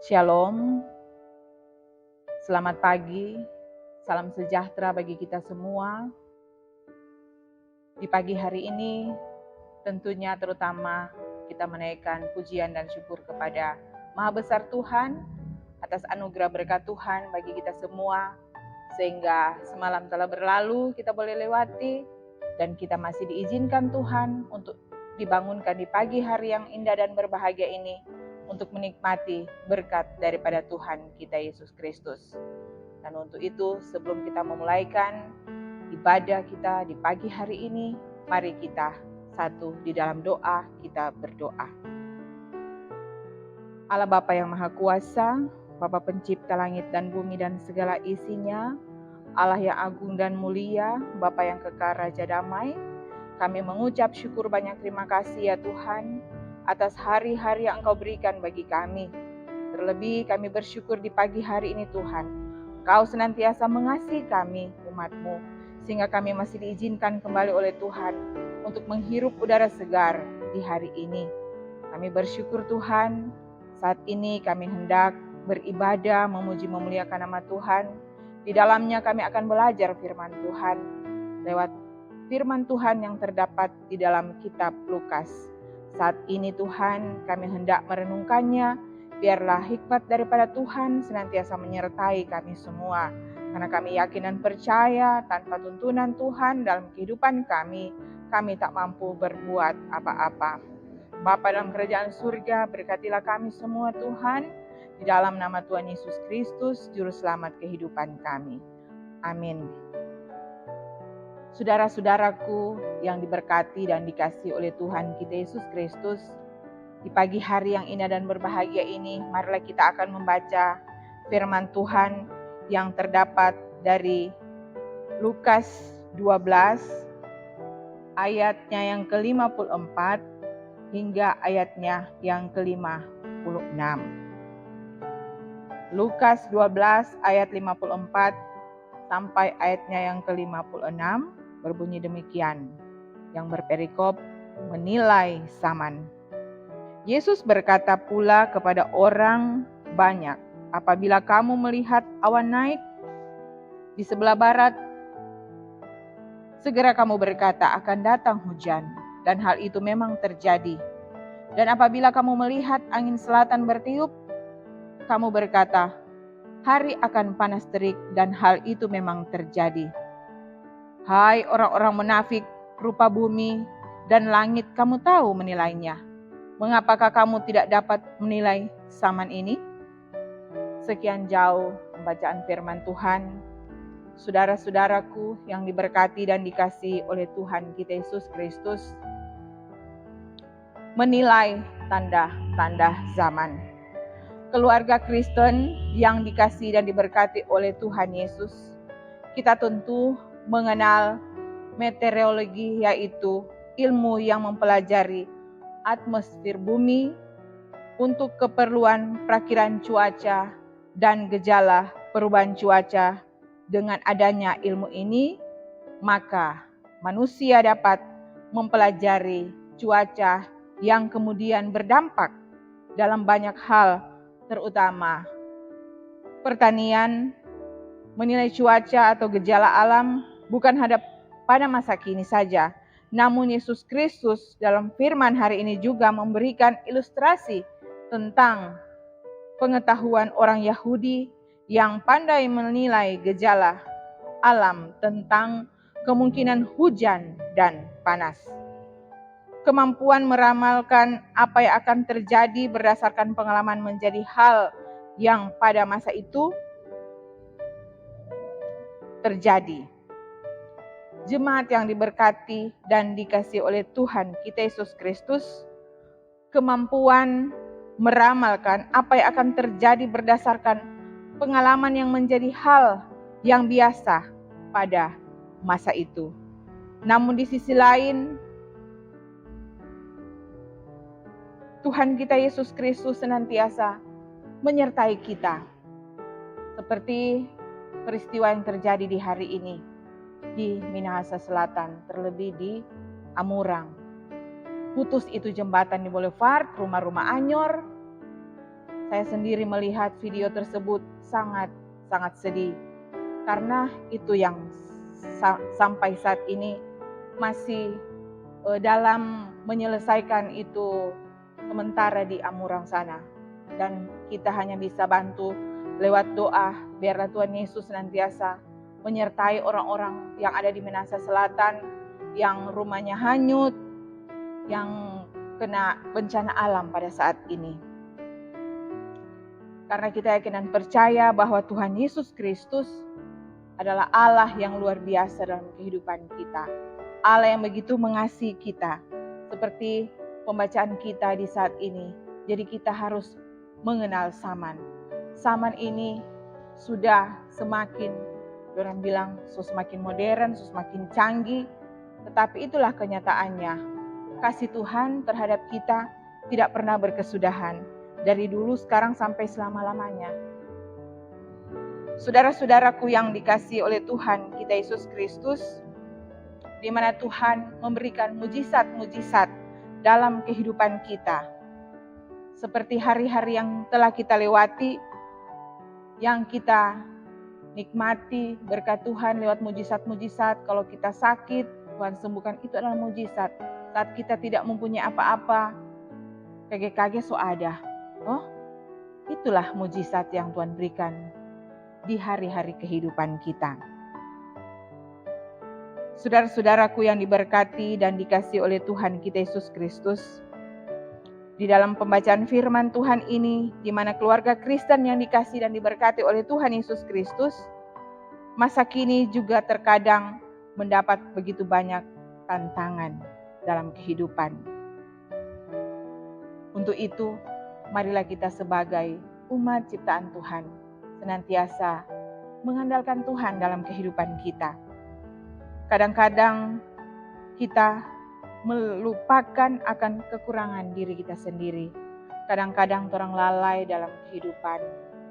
Shalom, selamat pagi, salam sejahtera bagi kita semua. Di pagi hari ini, tentunya terutama kita menaikkan pujian dan syukur kepada Maha Besar Tuhan atas anugerah berkat Tuhan bagi kita semua, sehingga semalam telah berlalu kita boleh lewati dan kita masih diizinkan Tuhan untuk dibangunkan di pagi hari yang indah dan berbahagia ini untuk menikmati berkat daripada Tuhan kita Yesus Kristus. Dan untuk itu, sebelum kita memulaikan ibadah kita di pagi hari ini, mari kita satu di dalam doa, kita berdoa. Allah Bapa yang Maha Kuasa, Bapa pencipta langit dan bumi dan segala isinya, Allah yang agung dan mulia, Bapa yang kekal Raja damai, kami mengucap syukur banyak terima kasih ya Tuhan, atas hari-hari yang Engkau berikan bagi kami. Terlebih kami bersyukur di pagi hari ini Tuhan, Engkau senantiasa mengasihi kami, umat-Mu, sehingga kami masih diizinkan kembali oleh Tuhan untuk menghirup udara segar di hari ini. Kami bersyukur Tuhan, saat ini kami hendak beribadah, memuji memuliakan nama Tuhan. Di dalamnya kami akan belajar firman Tuhan, lewat firman Tuhan yang terdapat di dalam kitab Lukas. Saat ini Tuhan, kami hendak merenungkannya, biarlah hikmat daripada Tuhan senantiasa menyertai kami semua. Karena kami yakin dan percaya tanpa tuntunan Tuhan dalam kehidupan kami tak mampu berbuat apa-apa. Bapa dalam kerajaan surga, berkatilah kami semua Tuhan, di dalam nama Tuhan Yesus Kristus, Juru Selamat kehidupan kami. Amin. Saudara-saudaraku yang diberkati dan dikasihi oleh Tuhan kita Yesus Kristus, di pagi hari yang indah dan berbahagia ini, marilah kita akan membaca firman Tuhan yang terdapat dari Lukas 12, ayatnya yang ke-54 hingga ayatnya yang ke-56. Lukas 12 ayat 54 sampai ayatnya yang ke-56 berbunyi demikian, yang berperikop menilai zaman. Yesus berkata pula kepada orang banyak, apabila kamu melihat awan naik di sebelah barat, segera kamu berkata akan datang hujan, dan hal itu memang terjadi. Dan apabila kamu melihat angin selatan bertiup, kamu berkata, hari akan panas terik, dan hal itu memang terjadi. Hai orang-orang munafik, rupa bumi dan langit kamu tahu menilainya. Mengapakah kamu tidak dapat menilai zaman ini? Sekian jauh pembacaan firman Tuhan. Saudara-saudaraku yang diberkati dan dikasihi oleh Tuhan kita Yesus Kristus, menilai tanda-tanda zaman. Keluarga Kristen yang dikasihi dan diberkati oleh Tuhan Yesus, kita tentu mengenal meteorologi, yaitu ilmu yang mempelajari atmosfer bumi untuk keperluan perakiraan cuaca dan gejala perubahan cuaca. Dengan adanya ilmu ini, maka manusia dapat mempelajari cuaca yang kemudian berdampak dalam banyak hal, terutama pertanian, menilai cuaca atau gejala alam bukan hanya pada masa kini saja. Namun Yesus Kristus dalam firman hari ini juga memberikan ilustrasi tentang pengetahuan orang Yahudi yang pandai menilai gejala alam tentang kemungkinan hujan dan panas. Kemampuan meramalkan apa yang akan terjadi berdasarkan pengalaman menjadi hal yang pada masa itu terjadi. Jemaat yang diberkati dan dikasihi oleh Tuhan kita Yesus Kristus, kemampuan meramalkan apa yang akan terjadi berdasarkan pengalaman yang menjadi hal yang biasa pada masa itu. Namun di sisi lain, Tuhan kita Yesus Kristus senantiasa menyertai kita. Seperti peristiwa yang terjadi di hari ini di Minahasa Selatan, terlebih di Amurang. Putus itu jembatan di Boulevard, rumah-rumah anyor. Saya sendiri melihat video tersebut sangat sedih, karena itu yang sampai saat ini masih dalam menyelesaikan itu sementara di Amurang sana. Dan kita hanya bisa bantu lewat doa, biarlah Tuhan Yesus senantiasa menyertai orang-orang yang ada di Minahasa Selatan, yang rumahnya hanyut, yang kena bencana alam pada saat ini. Karena kita yakin dan percaya bahwa Tuhan Yesus Kristus adalah Allah yang luar biasa dalam kehidupan kita. Allah yang begitu mengasihi kita. Seperti pembacaan kita di saat ini. Jadi kita harus mengenal zaman. Zaman ini sudah semakin, orang bilang semakin modern, semakin canggih. Tetapi itulah kenyataannya. Kasih Tuhan terhadap kita tidak pernah berkesudahan. Dari dulu, sekarang, sampai selama-lamanya. Saudara-saudaraku yang dikasihi oleh Tuhan kita Yesus Kristus, di mana Tuhan memberikan mujizat-mujizat dalam kehidupan kita. Seperti hari-hari yang telah kita lewati, yang kita nikmati berkat Tuhan lewat mujizat-mujizat. Kalau kita sakit, Tuhan sembuhkan, itu adalah mujizat. Saat kita tidak mempunyai apa-apa, kaget-kaget so ada. Oh, itulah mujizat yang Tuhan berikan di hari-hari kehidupan kita. Saudara-saudaraku yang diberkati dan dikasihi oleh Tuhan kita Yesus Kristus, di dalam pembacaan firman Tuhan ini, di mana keluarga Kristen yang dikasihi dan diberkati oleh Tuhan Yesus Kristus, masa kini juga terkadang mendapat begitu banyak tantangan dalam kehidupan. Untuk itu, marilah kita sebagai umat ciptaan Tuhan senantiasa mengandalkan Tuhan dalam kehidupan kita. Kadang-kadang kita melupakan akan kekurangan diri kita sendiri. Kadang-kadang orang lalai dalam kehidupan,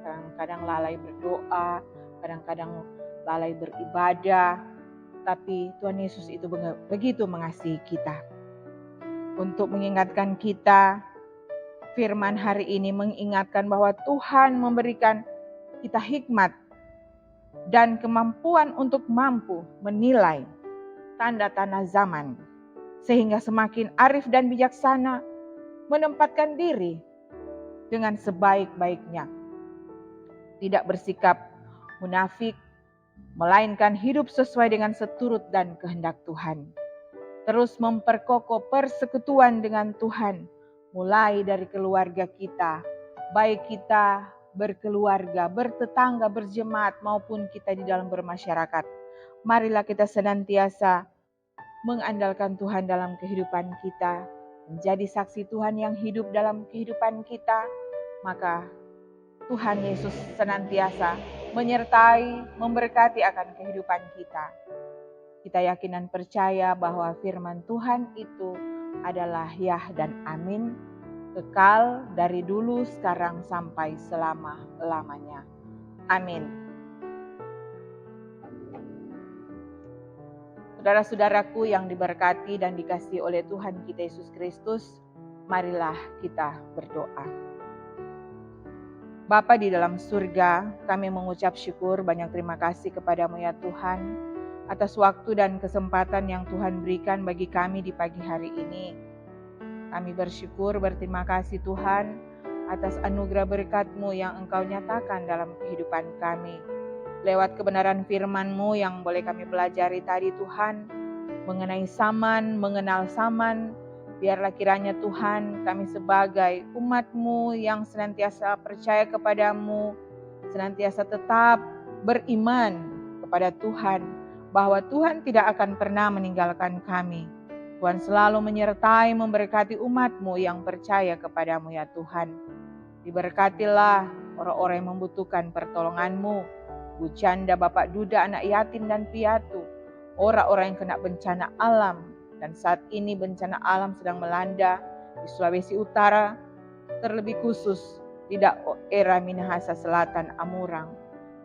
kadang-kadang lalai berdoa, kadang-kadang lalai beribadah. Tapi Tuhan Yesus itu begitu mengasihi kita. Untuk mengingatkan kita, firman hari ini mengingatkan bahwa Tuhan memberikan kita hikmat dan kemampuan untuk mampu menilai tanda-tanda zaman, sehingga semakin arif dan bijaksana menempatkan diri dengan sebaik-baiknya. Tidak bersikap munafik, melainkan hidup sesuai dengan seturut dan kehendak Tuhan. Terus memperkokoh persekutuan dengan Tuhan, mulai dari keluarga kita, baik kita berkeluarga, bertetangga, berjemaat, maupun kita di dalam bermasyarakat. Marilah kita senantiasa mengandalkan Tuhan dalam kehidupan kita, menjadi saksi Tuhan yang hidup dalam kehidupan kita. Maka Tuhan Yesus senantiasa menyertai, memberkati akan kehidupan kita. Kita yakin dan percaya bahwa firman Tuhan itu adalah ya dan amin, kekal dari dulu, sekarang, sampai selama-lamanya. Amin. Saudara-saudaraku yang diberkati dan dikasihi oleh Tuhan kita Yesus Kristus, marilah kita berdoa. Bapa di dalam surga, kami mengucap syukur, banyak terima kasih kepadamu ya Tuhan, atas waktu dan kesempatan yang Tuhan berikan bagi kami di pagi hari ini. Kami bersyukur, berterima kasih Tuhan atas anugerah berkat-Mu yang Engkau nyatakan dalam kehidupan kami. Lewat kebenaran firman-Mu yang boleh kami pelajari tadi Tuhan, mengenai zaman, mengenal zaman, biarlah kiranya Tuhan kami sebagai umat-Mu yang senantiasa percaya kepadamu, senantiasa tetap beriman kepada Tuhan, bahwa Tuhan tidak akan pernah meninggalkan kami. Tuhan selalu menyertai, memberkati umat-Mu yang percaya kepadamu ya Tuhan. Diberkatilah orang-orang yang membutuhkan pertolongan-Mu, bujanda, bapak duda, anak yatim dan piatu, orang-orang yang kena bencana alam, dan saat ini bencana alam sedang melanda di Sulawesi Utara, terlebih khusus di daerah Minahasa Selatan, Amurang.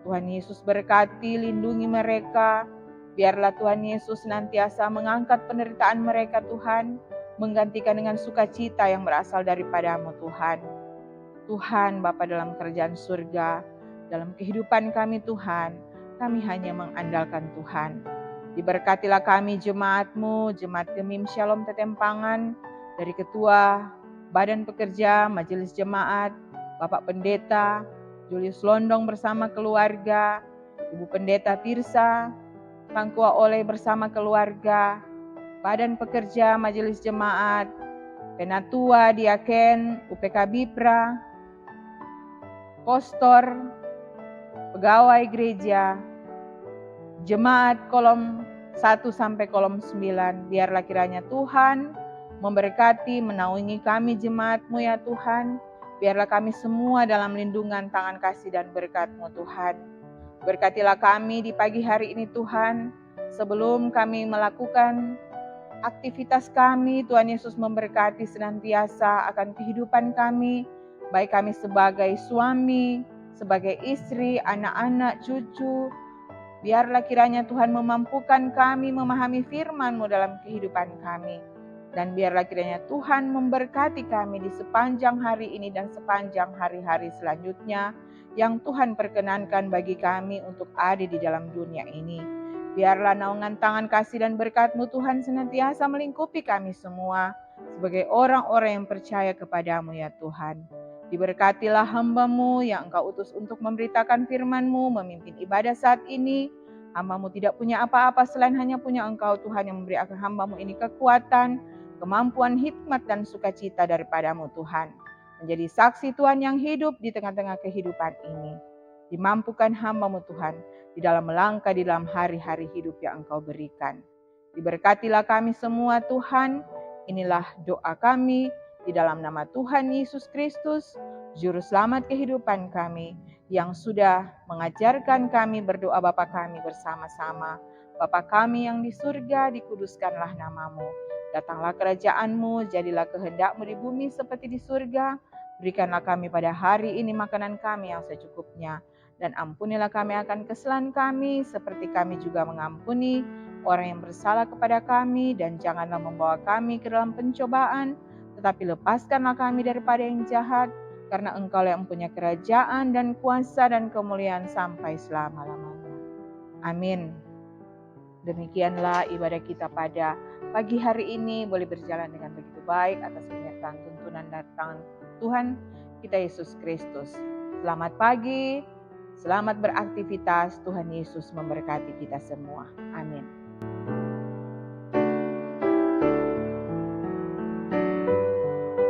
Tuhan Yesus berkati, lindungi mereka. Biarlah Tuhan Yesus senantiasa mengangkat penderitaan mereka Tuhan, menggantikan dengan sukacita yang berasal daripada-Mu Tuhan. Tuhan Bapa dalam kerajaan surga, dalam kehidupan kami Tuhan, kami hanya mengandalkan Tuhan. Diberkatilah kami jemaat-Mu, Jemaat Gemim Shalom Tetempangan, dari Ketua Badan Pekerja, Majelis Jemaat, Bapak Pendeta Julius Londong bersama keluarga, Ibu Pendeta Tirsa, Tangkua Oleh bersama keluarga, Badan Pekerja Majelis Jemaat, Penatua Diaken, UPK Bipra, Pastor, pegawai gereja, jemaat kolom 1 sampai kolom 9, biarlah kiranya Tuhan memberkati, menaungi kami jemaat-Mu ya Tuhan. Biarlah kami semua dalam lindungan tangan kasih dan berkat-Mu Tuhan. Berkatilah kami di pagi hari ini Tuhan. Sebelum kami melakukan aktivitas kami, Tuhan Yesus memberkati senantiasa akan kehidupan kami. Baik kami sebagai suami, sebagai istri, anak-anak, cucu. Biarlah kiranya Tuhan memampukan kami memahami firman-Mu dalam kehidupan kami. Dan biarlah kiranya Tuhan memberkati kami di sepanjang hari ini dan sepanjang hari-hari selanjutnya yang Tuhan perkenankan bagi kami untuk ada di dalam dunia ini. Biarlah naungan tangan kasih dan berkat-Mu Tuhan senantiasa melingkupi kami semua sebagai orang-orang yang percaya kepada-Mu ya Tuhan. Diberkatilah hamba-Mu yang Engkau utus untuk memberitakan firman-Mu, memimpin ibadah saat ini. Hamba-Mu tidak punya apa-apa selain hanya punya Engkau Tuhan yang memberi akan hamba-Mu ini kekuatan, kemampuan, hikmat, dan sukacita daripada-Mu Tuhan. Menjadi saksi Tuhan yang hidup di tengah-tengah kehidupan ini. Dimampukan hamba-Mu Tuhan di dalam melangkah di dalam hari-hari hidup yang Engkau berikan. Diberkatilah kami semua Tuhan. Inilah doa kami di dalam nama Tuhan Yesus Kristus, Juru Selamat kehidupan kami, yang sudah mengajarkan kami berdoa Bapa kami bersama-sama. Bapa kami yang di surga, dikuduskanlah nama-Mu. Datanglah kerajaan-Mu, jadilah kehendak-Mu di bumi seperti di surga. Berikanlah kami pada hari ini makanan kami yang secukupnya. Dan ampunilah kami akan kesalahan kami, seperti kami juga mengampuni orang yang bersalah kepada kami. Dan janganlah membawa kami ke dalam pencobaan, tetapi lepaskanlah kami daripada yang jahat. Karena Engkau yang punya kerajaan dan kuasa dan kemuliaan sampai selama-lamanya. Amin. Demikianlah ibadah kita pada pagi hari ini boleh berjalan dengan begitu baik atas penyertaan tuntunan dan tangan Tuhan kita Yesus Kristus. Selamat pagi, selamat beraktivitas. Tuhan Yesus memberkati kita semua. Amin.